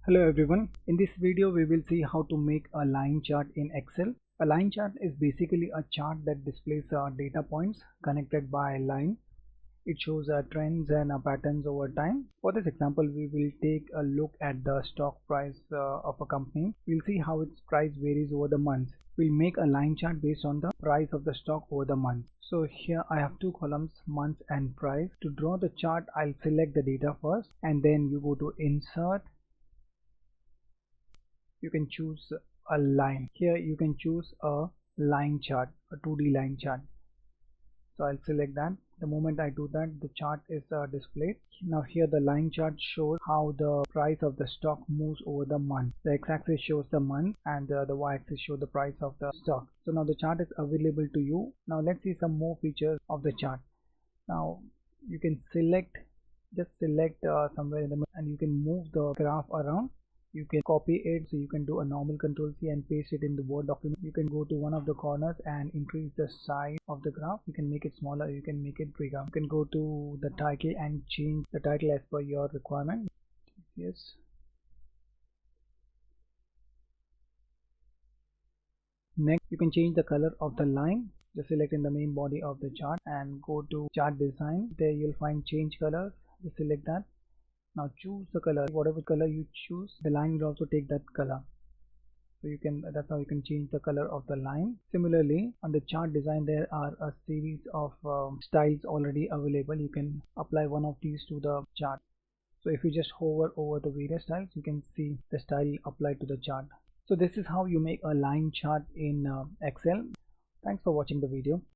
Hello everyone. In this video we will see how to make a line chart in Excel. A line chart is basically a chart that displays data points connected by a line. It shows trends and patterns over time. For this example we will take a look at the stock price of a company. We'll see how its price varies over the months. We'll make a line chart based on the price of the stock over the month. So here I have two columns, month and price. To draw the chart I'll select the data first and then you go to insert. You can choose a line. Here you can choose a line chart, a 2D line chart. So I'll select that. The moment I do that, the chart is displayed. Now here the line chart shows how the price of the stock moves over the month. The x-axis shows the month and the y-axis shows the price of the stock. So now the chart is available to you. Now let's see some more features of the chart. Now you can just select somewhere in the middle and you can move the graph around. You can copy it, so you can do a normal Control C and paste it in the Word document. You can go to one of the corners and increase the size of the graph. You can make it smaller, you can make it bigger. You can go to the title and change the title as per your requirement. Yes. Next, you can change the color of the line. Just select in the main body of the chart and go to chart design. There you'll find change colors. Just select that. Now choose the color. Whatever color you choose, the line will also take that color. So that's how you can change the color of the line. Similarly, on the chart design there are a series of styles already available. You can apply one of these to the chart. So if you just hover over the various styles, you can see the style applied to the chart. So this is how you make a line chart in Excel. Thanks for watching the video.